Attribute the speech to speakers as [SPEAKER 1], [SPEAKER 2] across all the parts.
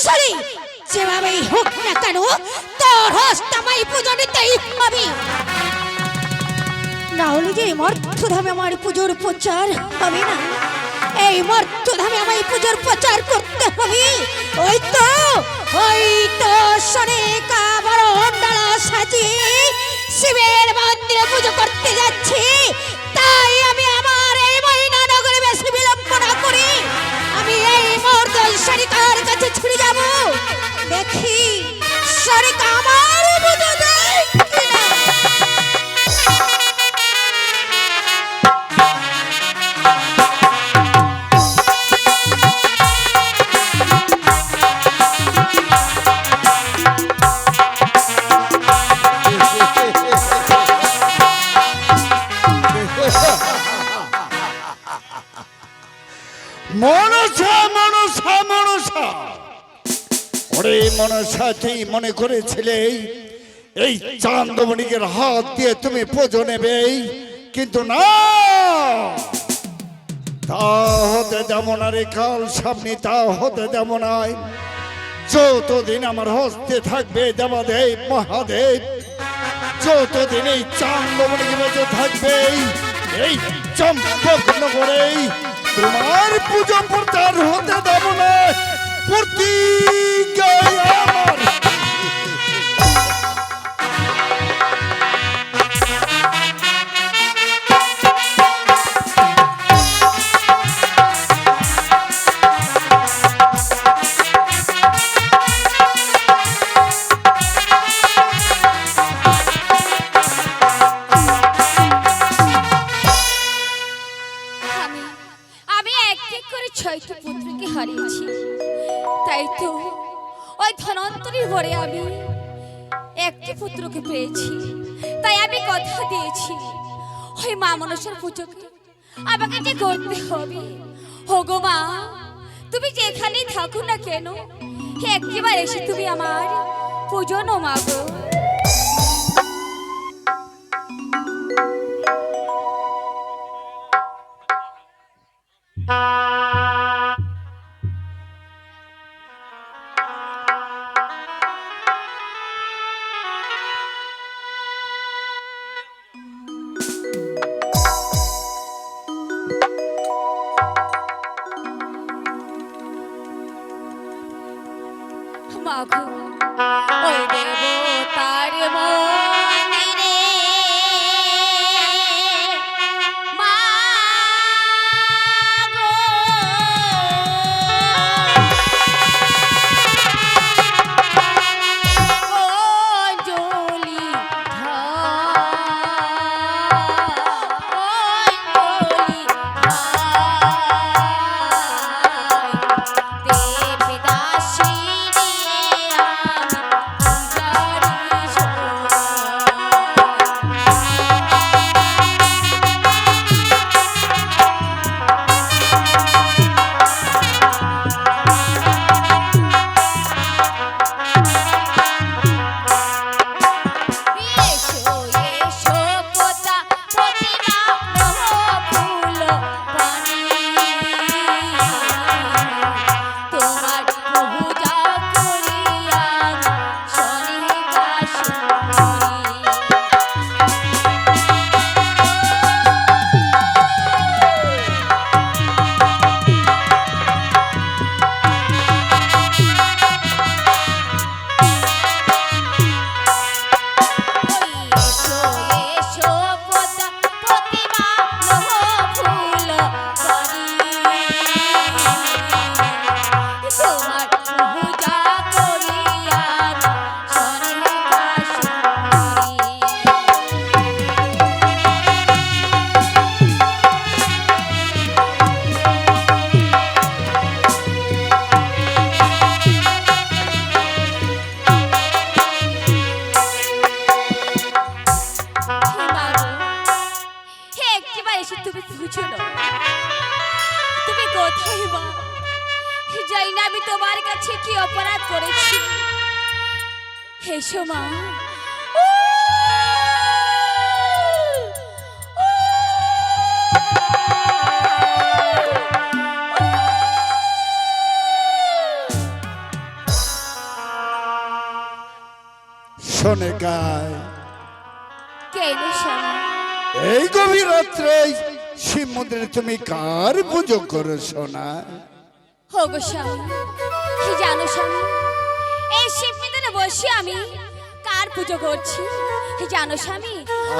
[SPEAKER 1] Sorry যেভাবেই হোক না কেন তোর হস্তামাই পুজো নিতেই হবে, না হলে যে মর্তধামে আমার পুজোর প্রচার হবে না, এই মর্তধামে আমায় পুজোর প্রচার করতে হবে। ওই তো শোনে কাবরণ ডালা সাজিয়ে শিবের মন্দিরে পুজো করতে যাচ্ছি, তাই আমি আমার এই ময়নানগরে বেশি বিলম্ব না করি আমি এই মর্দল সরিকার কাছে ছুটে যাব, দেখি সরিকা আমার পুজো দেয় কিনা।
[SPEAKER 2] মনসা মনসা মনসা, ওরে মনসা তুই মনে করেছিলে এই চান্দমণিকের হাত দিয়ে তুমি পুজো নেবে, কিন্তু না, তা হতে দেব না রে কাল সামনে, তা হতে দেব না। যতদিন আমার হস্তে থাকবে দেবাদেব মহাদেব, যতদিন এই চান্দমণিকে বেঁচে থাকবে এই চম্পকনগরে তোমার পুজো প্রচার হতে দেব না। প্রতিজ্ঞা আমার।
[SPEAKER 1] তাই তো ওই ধনন্তরীর ঘরে আমি একটি পুত্রকে পেয়েছি, তাই আমি কথা দিয়েছি ওই মা মনসার পুজোকে আমাকে যে করতে হবে। হোগো মা, তুমি যেখানেই থাকো না কেন একবার এসে তুমি আমার পুজো নো মাগো। মাগো ওই দেবতার মন্দিরে মাগো অঞ্জলি দেবদাসী এসো মা।
[SPEAKER 2] শোনে গায়
[SPEAKER 1] কেন স্বামী?
[SPEAKER 2] এই গভীর রাত্রে শিব মন্দিরে তুমি কার পুজো করো সোনা?
[SPEAKER 1] হোগো স্বামী, কি জানো স্বামী, এই শিব মন্দিরে বসে আমি কার পুজো করছি জানো স্বামী?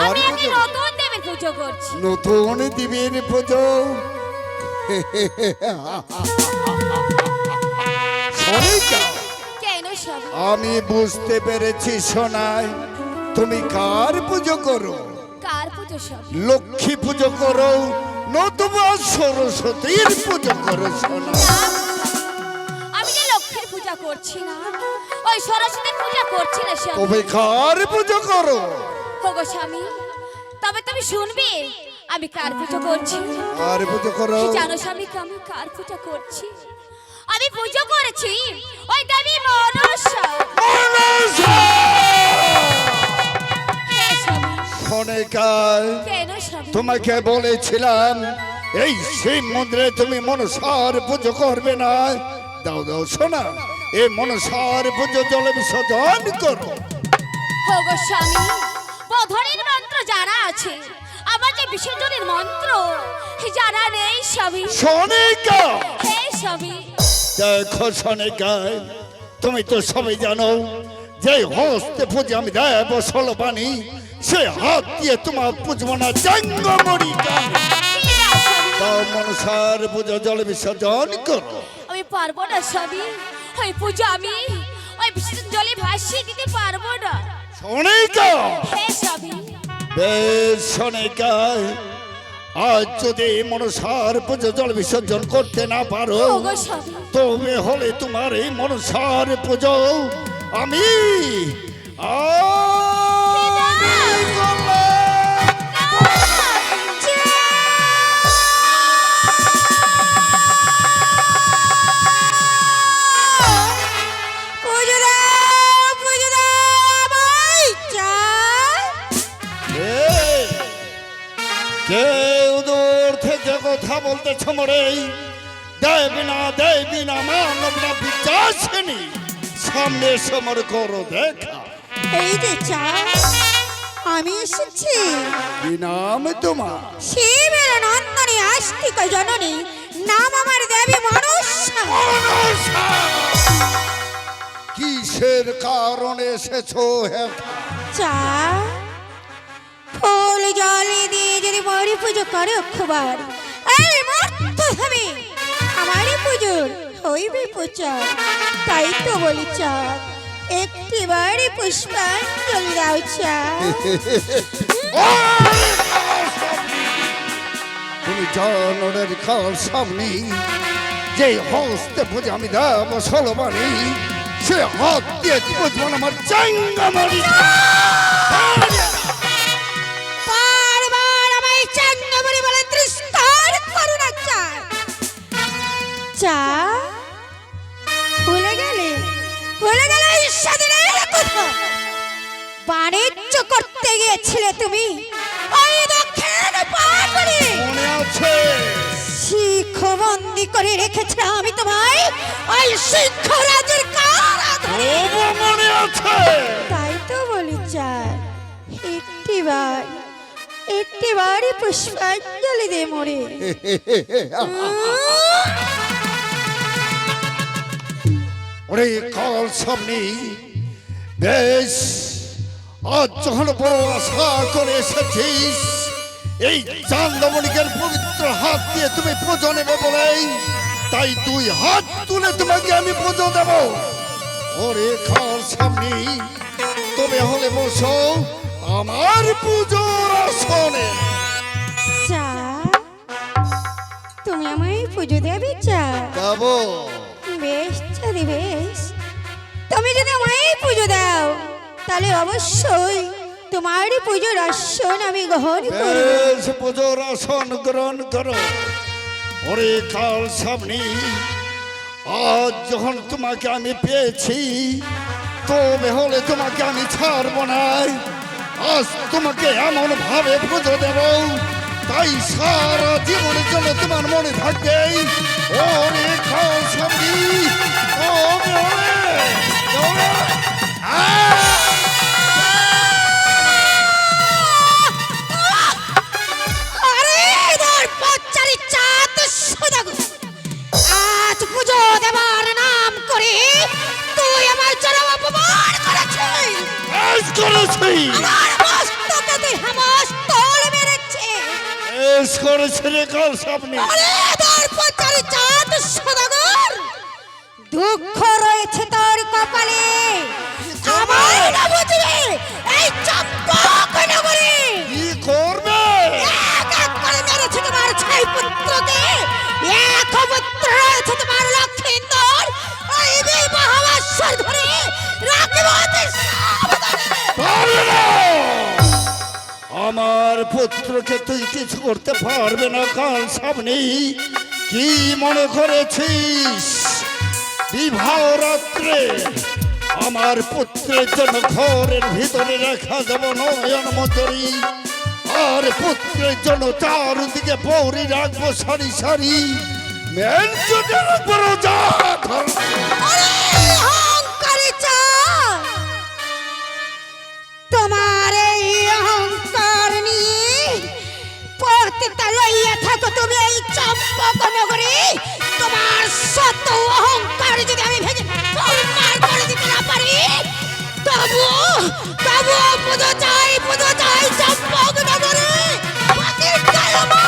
[SPEAKER 1] আমি
[SPEAKER 2] আর
[SPEAKER 1] একটি
[SPEAKER 2] পুজো?
[SPEAKER 1] নতুন দেবীর পুজো করছি।
[SPEAKER 2] নতুন দেবীর পুজো? সোনিকা,
[SPEAKER 1] কেন স্বামী?
[SPEAKER 2] আমি বুঝতে পেরেছি সোনাই, তুমি কার পুজো করো?
[SPEAKER 1] কার পুজো স্বামী?
[SPEAKER 2] লক্ষ্মী পুজো করো নতুবা সরস্বতীর পুজো করো সোনা?
[SPEAKER 1] আমি যে লক্ষ্মীর পূজা করছি না, ওই সরস্বতীর পূজা করছি না স্বামী।
[SPEAKER 2] তবে কার পুজো করো?
[SPEAKER 1] হোগো স্বামী, তবে তুমি শুনবে আমি কার পুজো করছি?
[SPEAKER 2] আর পুজো করো?
[SPEAKER 1] কি জানো স্বামী, আমি কার পূজা করছি? আমি পুজো করেছি ওই দেবী মনসা। হ্যাঁ স্বামী।
[SPEAKER 2] সোনিকায়,
[SPEAKER 1] কেন স্বামী?
[SPEAKER 2] তোমাকে বলেছিলাম এই শিব মন্দিরে তুমি মনসার পুজো করবে না। দাও দাও সোনা, এই মনসার পুজো জলে বিসর্জন করো।
[SPEAKER 1] হোগো স্বামী, বধনের মন্ত্র যারা আছে, আমার যে বিসর্জনের মন্ত্র যারা নেই স্বামী।
[SPEAKER 2] সোনিকা,
[SPEAKER 1] হে স্বামী।
[SPEAKER 2] দেখো সোনিকায়, তুমি তো সবাই জানো যে হস্তে পুজো আমি দেব সলবানি, সে হাত দিয়ে তোমার পুজো না চাঙ্গমরিকা।
[SPEAKER 1] কি না স্বামী?
[SPEAKER 2] দাও মনসার পুজো জলে বিসর্জন করো।
[SPEAKER 1] আমি পারবো না স্বামী, ওই পুজো আমি ওই বিসর্জন জলে ভাসিয়ে দিতে পারবো না।
[SPEAKER 2] সোনিকা,
[SPEAKER 1] হে স্বামী।
[SPEAKER 2] বেশ সোনিকায়, আজ যদি মনসার পুজো জল বিসর্জন করতে না পারো,
[SPEAKER 1] ওগো স্বামী।
[SPEAKER 2] তবে হলে তোমার এই মনসার পুজো আমি
[SPEAKER 1] পুজো দাও, পুজো দাও, ভাই চাই।
[SPEAKER 2] এই, কেউ দূর থেকে কথা বলতেছ মরে, দেবী না মানব না বিকাশিনী, সামনে সমর করো দেখা।
[SPEAKER 1] এই যে চাই, আমি এসেছি
[SPEAKER 2] কি নাম তোমার?
[SPEAKER 1] শিবের নন্দনী আস্তিক জননী, নাম আমার দেবী মনসা।
[SPEAKER 2] মনসা! কিসের কারণে এসেছো হে?
[SPEAKER 1] চা ফুল জল দিয়ে যদি মরি পুজো করে অক্ষবার, এই মর্ত হবে আমারই পুজোর হইবে প্রচার। তাই তো বলি চা, একটি বাড়ি পুষ্পাঞ্জলি দাও চা।
[SPEAKER 2] তুমি জানো রে কাল সামনে যে হস্তে পুজো আমি দেব সলবানি, সে হাত দিয়ে পুজো আমার চাঙ্গামারি।
[SPEAKER 1] বারবার আমায় চাঙ্গামারি বলে তৃষ্ণার করুণা চা। চা ভুলে গেলে ঈশ্বরের কথা। বাণিজ্য করতে গিয়েছিলে তুমি ওই দক্ষিণ পাহাড়ে,
[SPEAKER 2] মনে আছে?
[SPEAKER 1] শিখবন্দি করে রেখেছে আমি তোমায় ওই শিখরাজের কারাগারে।
[SPEAKER 2] তবু মনে আছে?
[SPEAKER 1] তাই তো বলি চাই, একটিবারই পুষ্পাঞ্জলি দে মোরে।
[SPEAKER 2] ওরে কাল সামনে বেশ, আজ যখন বড় আশা করে এসেছিস এই চান্দমণিকের পবিত্র হাত দিয়ে তুমি পুজো নেবে বলে, তাই তুই হাত তুলে তোমাকে আমি পুজো দেব। ওরে কাল সামনে, তবে হলে বসো আমার পুজোর আসনে।
[SPEAKER 1] চা তুমি আমায় পুজো দেবে চা?
[SPEAKER 2] দেবো।
[SPEAKER 1] বেশ চাঁদি বেশ, তুমি যদি আমায় পুজো দাও তাহলে অবশ্যই তোমারই পুজোর আসন আমি গ্রহণ করব।
[SPEAKER 2] বেশ, পুজোর আসন গ্রহণ করো। ওরে কাল সামনে, আজ যখন তোমাকে আমি পেয়েছি, তবে হলে তোমাকে আমি ছাড়বো না। আজ তোমাকে এমন ভাবে পুজো দেব, তাই সারা জীবনের জন্য তোমার মনে থাকবে। ওরে কাল সামনে, ও ওরে, ওরে, আ! করেছি
[SPEAKER 1] আমার মস্তকে তুই হেমস্তল মেরেছে।
[SPEAKER 2] বেশ করেছি রে কাল সামনে
[SPEAKER 1] আরে দর্পচারী চাঁদ সদাগর, দুঃখ রয়েছে তোর কপালে, আমায় না বুঝবে এই চম্পক নগরী।
[SPEAKER 2] কি করবে
[SPEAKER 1] এক এক করে মেরেছে তোমার ছাই পুত্রকে, এক পুত্র রয়েছে তোমার লক্ষ্মীন্দর, এই মহাবাসর ধরে রাখিব অতি সাবধানে।
[SPEAKER 2] পারবে না। আমার পুত্রকে তুই কিছু করতে পারবে না কাল সামনে। কি মনে করেছিস বিবাহ রাত্রে আমার পুত্রের জন্য ঘরের ভিতরে রাখা যাব নয়ন মজুরি, আর পুত্রের জন্য চারদিকে পৌরি রাখবো সারি সারি, মেন যদি রাখবো রোজা ধর।
[SPEAKER 1] আরে অহংকারী চাঁদ, তোমার এই অহংকার নিয়ে পতিতা লইয়া থাকো তুমি এই চম্পক নগরী। তোমার শত অহংকার যদি আমি ভেঙে চুরমার করে দিতে না পারি, তবুও পুজো চাই চম্পক নগরী। পতির কালমা।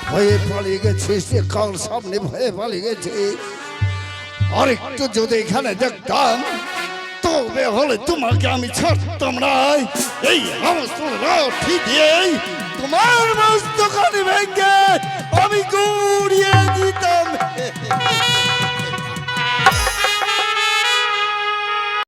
[SPEAKER 2] ভয়ে পালিয়ে গেছিস যে কাল সামনে, ভয়ে পালিয়ে গেছিস। আর একটু যদি এখানে দেখতাম তবে হলে তোমাকে আমি ছাড়তাম না। এই সমস্ত লাঠি দিয়ে তোমার মস্তকানি ভেঙে আমি গুড়িয়ে দিতাম।